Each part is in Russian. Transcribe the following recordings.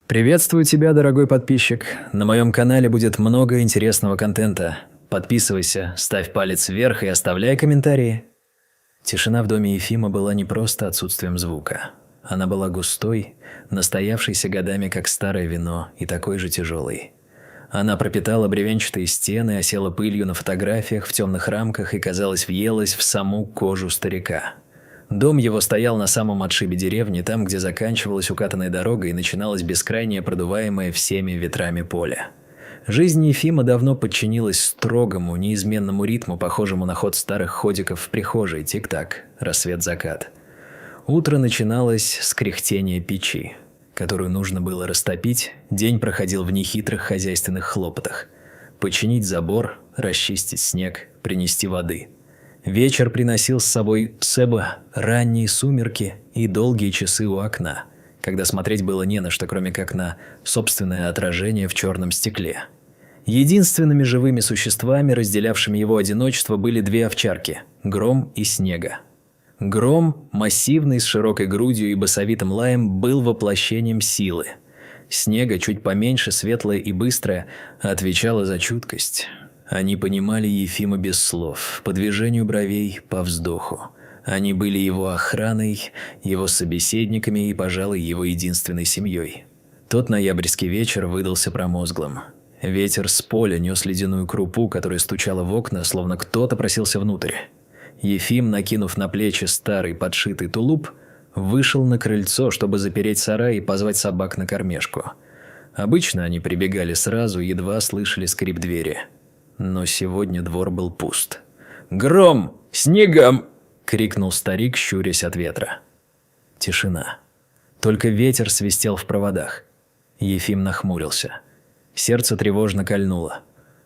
Приветствую тебя, дорогой подписчик. На моем канале будет много интересного контента. Подписывайся, ставь палец вверх и оставляй комментарии. Тишина в доме Ефима была не просто отсутствием звука. Она была густой, настоявшейся годами как старое вино и такой же тяжелой. Она пропитала бревенчатые стены, осела пылью на фотографиях в темных рамках и, казалось, въелась в саму кожу старика. Дом его стоял на самом отшибе деревни, там, где заканчивалась укатанная дорога и начиналось бескрайнее продуваемое всеми ветрами поле. Жизнь Ефима давно подчинилась строгому, неизменному ритму, похожему на ход старых ходиков в прихожей: тик-так, рассвет-закат. Утро начиналось с кряхтения печи, которую нужно было растопить, день проходил в нехитрых хозяйственных хлопотах. Починить забор, расчистить снег, принести воды. Вечер приносил с собой Себа, ранние сумерки и долгие часы у окна, когда смотреть было не на что, кроме как на собственное отражение в черном стекле. Единственными живыми существами, разделявшими его одиночество, были две овчарки – Гром и Снега. Гром, массивный, с широкой грудью и басовитым лаем, был воплощением силы. Снега, чуть поменьше, светлая и быстрая, отвечала за чуткость. Они понимали Ефима без слов, по движению бровей, по вздоху. Они были его охраной, его собеседниками и, пожалуй, его единственной семьей. Тот ноябрьский вечер выдался промозглым. Ветер с поля нес ледяную крупу, которая стучала в окна, словно кто-то просился внутрь. Ефим, накинув на плечи старый подшитый тулуп, вышел на крыльцо, чтобы запереть сарай и позвать собак на кормежку. Обычно они прибегали сразу, едва слышали скрип двери. Но сегодня двор был пуст. «Гром! Снегом!» – крикнул старик, щурясь от ветра. Тишина. Только ветер свистел в проводах. Ефим нахмурился. Сердце тревожно кольнуло.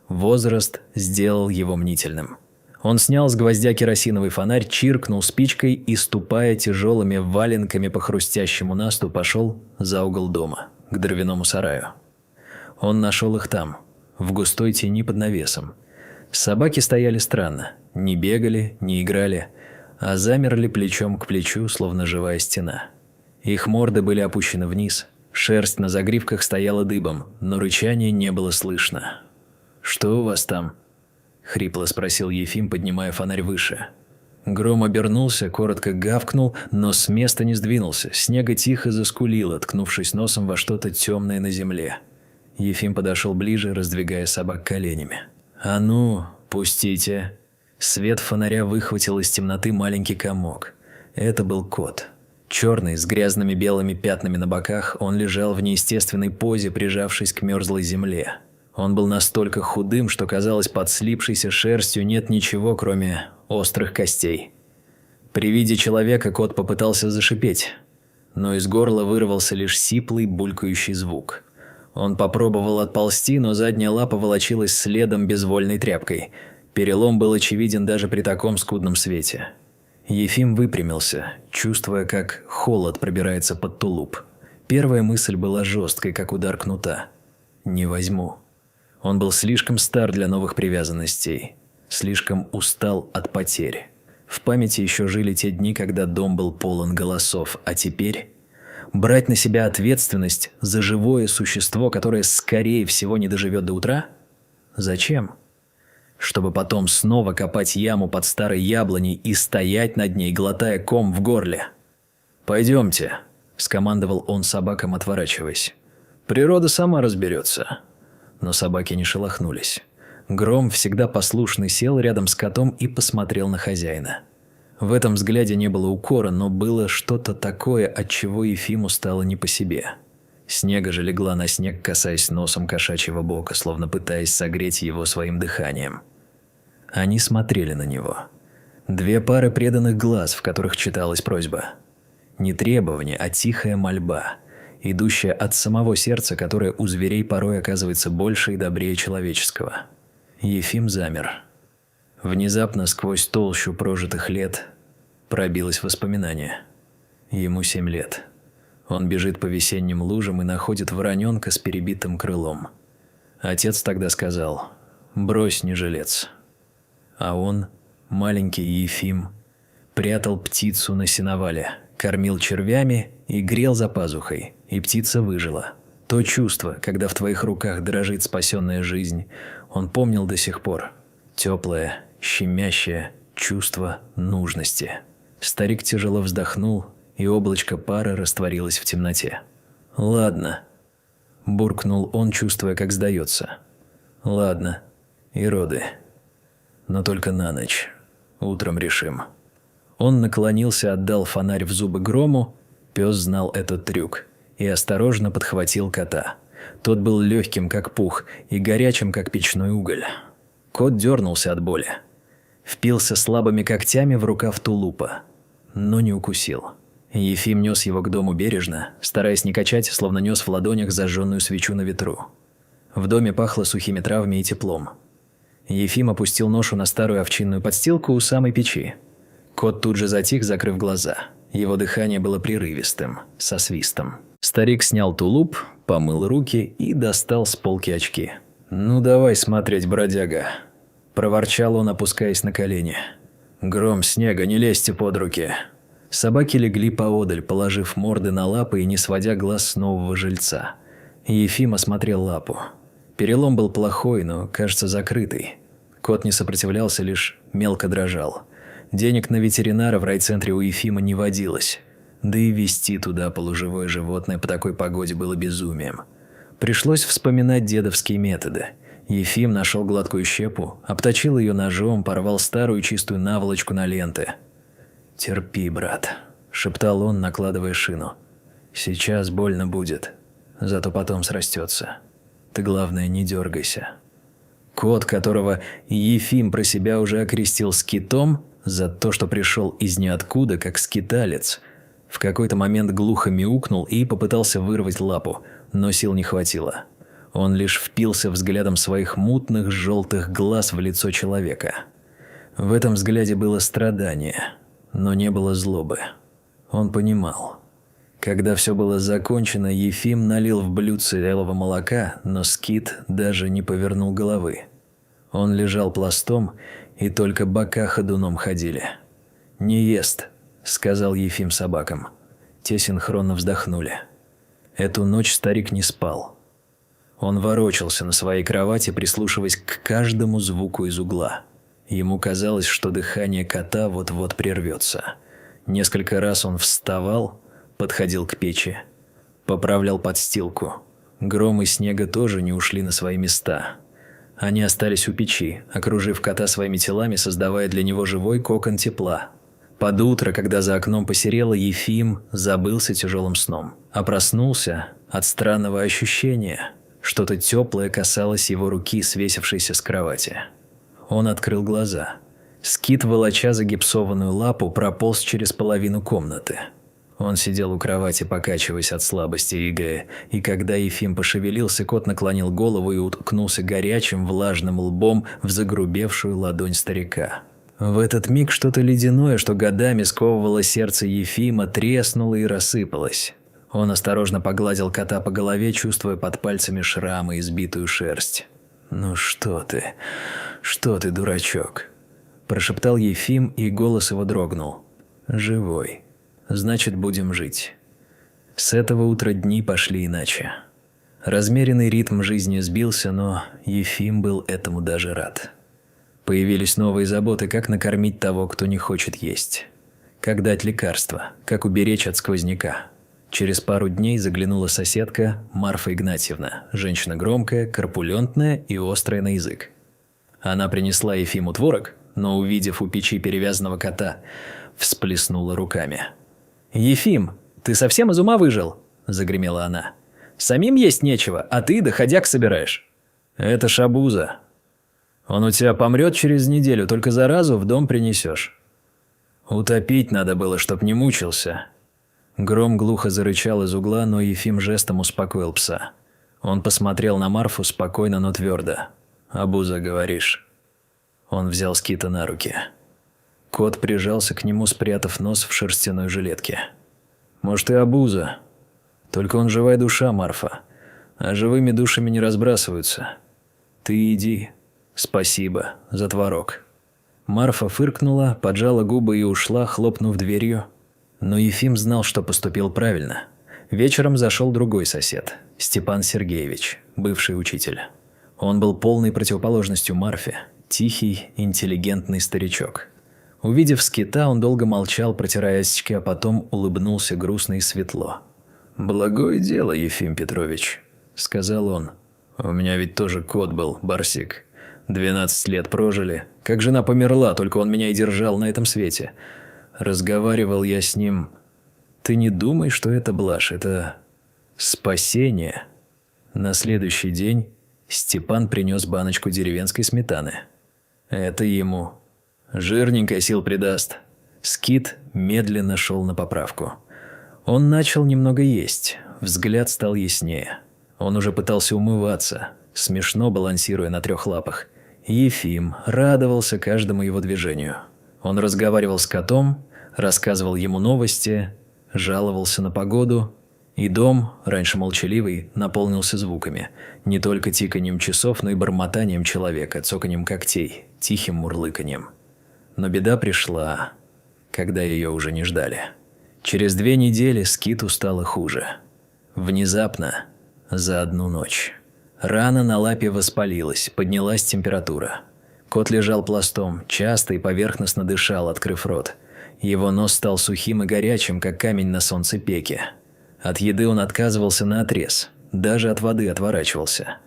Возраст сделал его мнительным. Он снял с гвоздя керосиновый фонарь, чиркнул спичкой и, ступая тяжелыми валенками по хрустящему насту, пошел за угол дома, к дровяному сараю. Он нашел их там, в густой тени под навесом. Собаки стояли странно, не бегали, не играли, а замерли плечом к плечу, словно живая стена. Их морды были опущены вниз, шерсть на загривках стояла дыбом, но рычания не было слышно. «Что у вас там?» – хрипло спросил Ефим, поднимая фонарь выше. Гром обернулся, коротко гавкнул, но с места не сдвинулся. Снега тихо заскулила, ткнувшись носом во что-то темное на земле. Ефим подошел ближе, раздвигая собак коленями. «А ну, пустите!» Свет фонаря выхватил из темноты маленький комок. Это был кот. Черный, с грязными белыми пятнами на боках, он лежал в неестественной позе, прижавшись к мерзлой земле. Он был настолько худым, что, казалось, под слипшейся шерстью нет ничего, кроме острых костей. При виде человека кот попытался зашипеть, но из горла вырвался лишь сиплый, булькающий звук. Он попробовал отползти, но задняя лапа волочилась следом безвольной тряпкой. Перелом был очевиден даже при таком скудном свете. Ефим выпрямился, чувствуя, как холод пробирается под тулуп. Первая мысль была жесткой, как удар кнута. «Не возьму». Он был слишком стар для новых привязанностей, слишком устал от потерь. В памяти еще жили те дни, когда дом был полон голосов, а теперь брать на себя ответственность за живое существо, которое, скорее всего, не доживет до утра? Зачем? Чтобы потом снова копать яму под старой яблоней и стоять над ней, глотая ком в горле. «Пойдемте», – скомандовал он собакам, отворачиваясь. «Природа сама разберется». Но собаки не шелохнулись. Гром, всегда послушный, сел рядом с котом и посмотрел на хозяина. В этом взгляде не было укора, но было что-то такое, от чего Ефиму стало не по себе. Снега же легла на снег, касаясь носом кошачьего бока, словно пытаясь согреть его своим дыханием. Они смотрели на него. Две пары преданных глаз, в которых читалась просьба. Не требование, а тихая мольба, идущая от самого сердца, которое у зверей порой оказывается больше и добрее человеческого. Ефим замер. Внезапно сквозь толщу прожитых лет пробилось воспоминание. Ему 7 лет. Он бежит по весенним лужам и находит вороненка с перебитым крылом. Отец тогда сказал: «Брось, не жилец». А он, маленький Ефим, прятал птицу на сеновале, кормил червями и грел за пазухой, и птица выжила. То чувство, когда в твоих руках дрожит спасенная жизнь, он помнил до сих пор. Теплое, щемящее чувство нужности. Старик тяжело вздохнул, и облачко пара растворилось в темноте. «Ладно», – буркнул он, чувствуя, как сдается. «Ладно, и роды. Но только на ночь. Утром решим». Он наклонился, отдал фонарь в зубы Грому. Пес знал этот трюк и осторожно подхватил кота. Тот был легким, как пух, и горячим, как печной уголь. Кот дернулся от боли. Впился слабыми когтями в рукав тулупа, но не укусил. Ефим нес его к дому бережно, стараясь не качать, словно нес в ладонях зажженную свечу на ветру. В доме пахло сухими травами и теплом. Ефим опустил ношу на старую овчинную подстилку у самой печи. Кот тут же затих, закрыв глаза. Его дыхание было прерывистым, со свистом. Старик снял тулуп, помыл руки и достал с полки очки. «Ну давай смотреть, бродяга», – проворчал он, опускаясь на колени. «Гром, Снега, не лезьте под руки». Собаки легли поодаль, положив морды на лапы и не сводя глаз с нового жильца. Ефим осмотрел лапу. Перелом был плохой, но, кажется, закрытый. Кот не сопротивлялся, лишь мелко дрожал. Денег на ветеринара в райцентре у Ефима не водилось. Да и везти туда полуживое животное по такой погоде было безумием. Пришлось вспоминать дедовские методы. Ефим нашел гладкую щепу, обточил ее ножом, порвал старую чистую наволочку на ленты. «Терпи, брат», – шептал он, накладывая шину. «Сейчас больно будет, зато потом срастется. Ты, главное, не дергайся». Кот, которого Ефим про себя уже окрестил скитом, за то, что пришел из ниоткуда, как скиталец, в какой-то момент глухо мяукнул и попытался вырвать лапу, но сил не хватило. Он лишь впился взглядом своих мутных желтых глаз в лицо человека. В этом взгляде было страдание, но не было злобы. Он понимал. Когда все было закончено, Ефим налил в блюдце элого молока, но скит даже не повернул головы. Он лежал пластом, и только бока ходуном ходили. «Не ест», – сказал Ефим собакам. Те синхронно вздохнули. Эту ночь старик не спал. Он ворочался на своей кровати, прислушиваясь к каждому звуку из угла. Ему казалось, что дыхание кота вот-вот прервется. Несколько раз он вставал, подходил к печи, поправлял подстилку. Гром и Снега тоже не ушли на свои места. Они остались у печи, окружив кота своими телами, создавая для него живой кокон тепла. Под утро, когда за окном посерело, Ефим забылся тяжелым сном, а проснулся от странного ощущения. Что-то теплое касалось его руки, свесившейся с кровати. Он открыл глаза. Скит, волоча загипсованную лапу, прополз через половину комнаты. Он сидел у кровати, покачиваясь от слабости и когда Ефим пошевелился, кот наклонил голову и уткнулся горячим, влажным лбом в загрубевшую ладонь старика. В этот миг что-то ледяное, что годами сковывало сердце Ефима, треснуло и рассыпалось. Он осторожно погладил кота по голове, чувствуя под пальцами шрамы и сбитую шерсть. «Ну что ты, дурачок?» – прошептал Ефим, и голос его дрогнул. «Живой. Значит, будем жить». С этого утра дни пошли иначе. Размеренный ритм жизни сбился, но Ефим был этому даже рад. Появились новые заботы, как накормить того, кто не хочет есть. Как дать лекарство, как уберечь от сквозняка. Через пару дней заглянула соседка Марфа Игнатьевна, женщина громкая, корпулентная и острая на язык. Она принесла Ефиму творог, но, увидев у печи перевязанного кота, всплеснула руками. «Ефим, ты совсем из ума выжил?» – загремела она. «Самим есть нечего, а ты доходяг собираешь». «Это шабуза. Он у тебя помрет через неделю, только заразу в дом принесешь». «Утопить надо было, чтоб не мучился». Гром глухо зарычал из угла, но Ефим жестом успокоил пса. Он посмотрел на Марфу спокойно, но твердо. «Абуза, говоришь?» Он взял Скита на руки. Кот прижался к нему, спрятав нос в шерстяной жилетке. «Может, и абуза. Только он живая душа, Марфа. А живыми душами не разбрасываются. Ты иди. Спасибо за творог». Марфа фыркнула, поджала губы и ушла, хлопнув дверью. Но Ефим знал, что поступил правильно. Вечером зашел другой сосед, Степан Сергеевич, бывший учитель. Он был полной противоположностью Марфе, тихий, интеллигентный старичок. Увидев скита, он долго молчал, протирая очки, а потом улыбнулся грустно и светло. «Благое дело, Ефим Петрович», – сказал он. «У меня ведь тоже кот был, Барсик. 12 лет прожили. Как жена померла, только он меня и держал на этом свете. Разговаривал я с ним. Ты не думай, что это блажь, это спасение». На следующий день Степан принес баночку деревенской сметаны. Это ему. Жирненько сил придаст. Скит медленно шел на поправку. Он начал немного есть, взгляд стал яснее. Он уже пытался умываться, смешно балансируя на 3 лапах. Ефим радовался каждому его движению. Он разговаривал с котом, рассказывал ему новости, жаловался на погоду. И дом, раньше молчаливый, наполнился звуками. Не только тиканьем часов, но и бормотанием человека, цоканьем когтей, тихим мурлыканьем. Но беда пришла, когда ее уже не ждали. Через 2 недели Скиту стало хуже. Внезапно, за одну ночь. Рана на лапе воспалилась, поднялась температура. Кот лежал пластом, часто и поверхностно дышал, открыв рот. Его нос стал сухим и горячим, как камень на солнцепеке. От еды он отказывался наотрез, даже от воды отворачивался.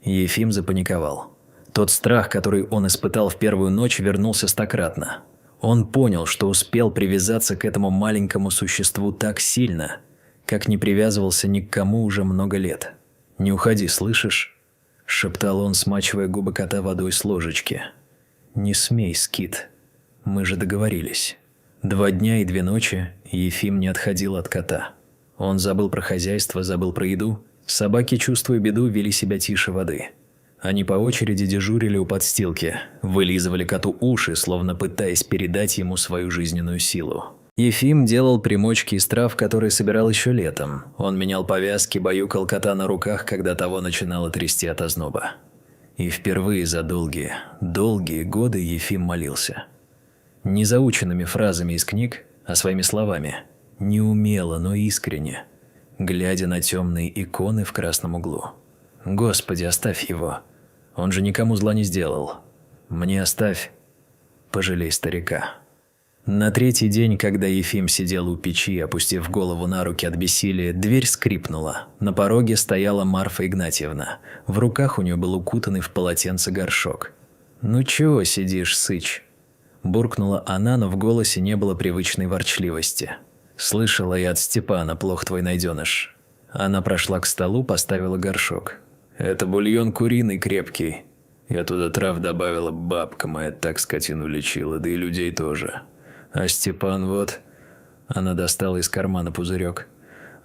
Ефим запаниковал. Тот страх, который он испытал в первую ночь, вернулся стократно. Он понял, что успел привязаться к этому маленькому существу так сильно, как не привязывался ни к кому уже много лет. «Не уходи, слышишь?» – шептал он, смачивая губы кота водой с ложечки. «Не смей, Скит. Мы же договорились». 2 дня и 2 ночи Ефим не отходил от кота. Он забыл про хозяйство, забыл про еду. Собаки, чувствуя беду, вели себя тише воды. Они по очереди дежурили у подстилки, вылизывали коту уши, словно пытаясь передать ему свою жизненную силу. Ефим делал примочки из трав, которые собирал еще летом. Он менял повязки, баюкал кота на руках, когда того начинало трясти от озноба. И впервые за долгие годы Ефим молился. Не заученными фразами из книг, а своими словами. Неумело, но искренне, глядя на темные иконы в красном углу. «Господи, оставь его. Он же никому зла не сделал. Мне оставь. Пожалей старика». На 3-й день, когда Ефим сидел у печи, опустив голову на руки от бессилия, дверь скрипнула. На пороге стояла Марфа Игнатьевна. В руках у нее был укутанный в полотенце горшок. «Ну чего сидишь, сыч?» Буркнула она, но в голосе не было привычной ворчливости. «Слышала я от Степана, плох твой найденыш». Она прошла к столу, поставила горшок. «Это бульон куриный крепкий. Я туда трав добавила, бабка моя так скотину лечила, да и людей тоже. А Степан вот...» Она достала из кармана пузырек.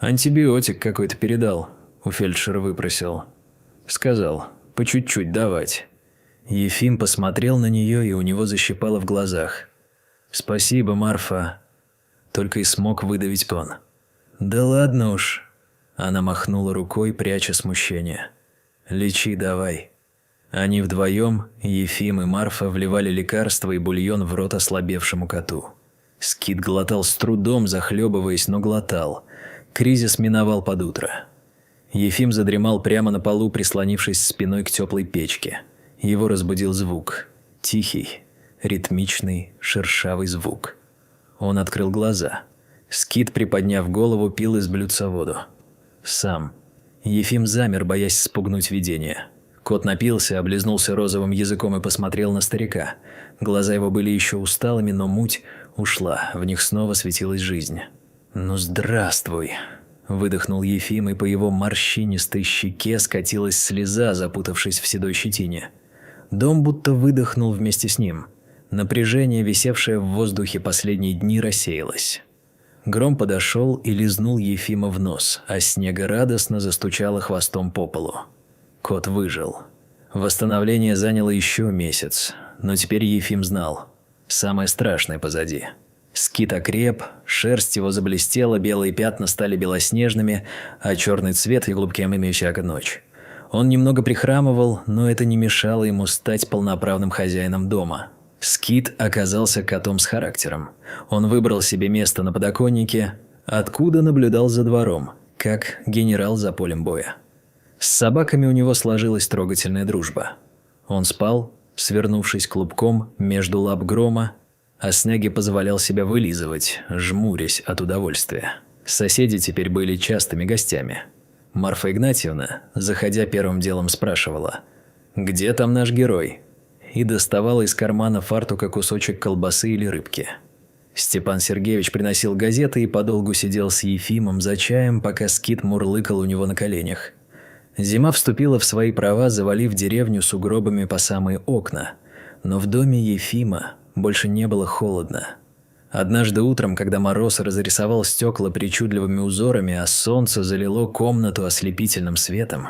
«Антибиотик какой-то передал, у фельдшера выпросил. Сказал, по чуть-чуть давать». Ефим посмотрел на нее, и у него защипало в глазах. «Спасибо, Марфа». Только и смог выдавить он. «Да ладно уж». Она махнула рукой, пряча смущение. «Лечи давай». Они вдвоем, Ефим и Марфа, вливали лекарства и бульон в рот ослабевшему коту. Скит глотал с трудом, захлебываясь, но глотал. Кризис миновал под утро. Ефим задремал прямо на полу, прислонившись спиной к теплой печке. Его разбудил звук. Тихий, ритмичный, шершавый звук. Он открыл глаза. Скит, приподняв голову, пил из блюдца воду. Сам. Ефим замер, боясь спугнуть видение. Кот напился, облизнулся розовым языком и посмотрел на старика. Глаза его были еще усталыми, но муть ушла, в них снова светилась жизнь. «Ну здравствуй!» – выдохнул Ефим, и по его морщинистой щеке скатилась слеза, запутавшись в седой щетине. Дом будто выдохнул вместе с ним. Напряжение, висевшее в воздухе последние дни, рассеялось. Гром подошел и лизнул Ефима в нос, а Снега радостно застучала хвостом по полу. Кот выжил. Восстановление заняло еще месяц, но теперь Ефим знал. Самое страшное позади. Скит окреп, шерсть его заблестела, белые пятна стали белоснежными, а черный цвет глубким всякая ночь. Он немного прихрамывал, но это не мешало ему стать полноправным хозяином дома. Скит оказался котом с характером. Он выбрал себе место на подоконнике, откуда наблюдал за двором, как генерал за полем боя. С собаками у него сложилась трогательная дружба. Он спал, свернувшись клубком между лап Грома, а Снегги позволял себя вылизывать, жмурясь от удовольствия. Соседи теперь были частыми гостями. Марфа Игнатьевна, заходя первым делом, спрашивала: «Где там наш герой?» и доставала из кармана фартука кусочек колбасы или рыбки. Степан Сергеевич приносил газеты и подолгу сидел с Ефимом за чаем, пока Скит мурлыкал у него на коленях. Зима вступила в свои права, завалив деревню сугробами по самые окна, но в доме Ефима больше не было холодно. Однажды утром, когда мороз разрисовал стекла причудливыми узорами, а солнце залило комнату ослепительным светом,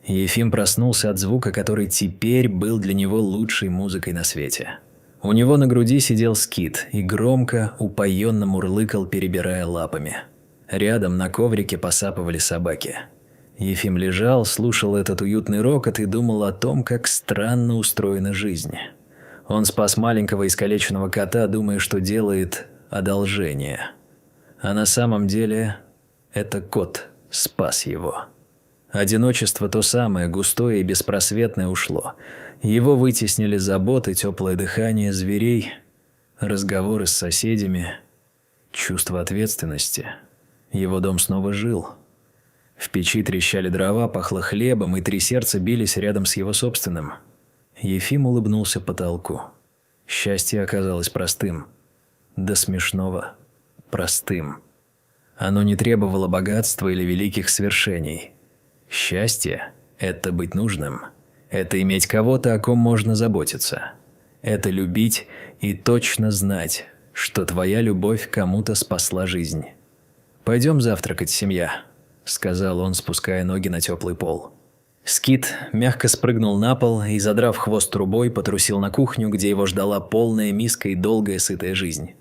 Ефим проснулся от звука, который теперь был для него лучшей музыкой на свете. У него на груди сидел Скит и громко, упоенно мурлыкал, перебирая лапами. Рядом на коврике посапывали собаки. Ефим лежал, слушал этот уютный рокот и думал о том, как странно устроена жизнь. Он спас маленького искалеченного кота, думая, что делает одолжение. А на самом деле это кот спас его. Одиночество, то самое, густое и беспросветное, ушло. Его вытеснили заботы, теплое дыхание зверей, разговоры с соседями, чувство ответственности. Его дом снова жил. В печи трещали дрова, пахло хлебом, и три сердца бились рядом с его собственным. Ефим улыбнулся потолку. Счастье оказалось простым. До смешного простым. Оно не требовало богатства или великих свершений. Счастье – это быть нужным. Это иметь кого-то, о ком можно заботиться. Это любить и точно знать, что твоя любовь кому-то спасла жизнь. «Пойдем завтракать, семья», – сказал он, спуская ноги на теплый пол. Скит мягко спрыгнул на пол и, задрав хвост трубой, потрусил на кухню, где его ждала полная миска и долгая сытая жизнь.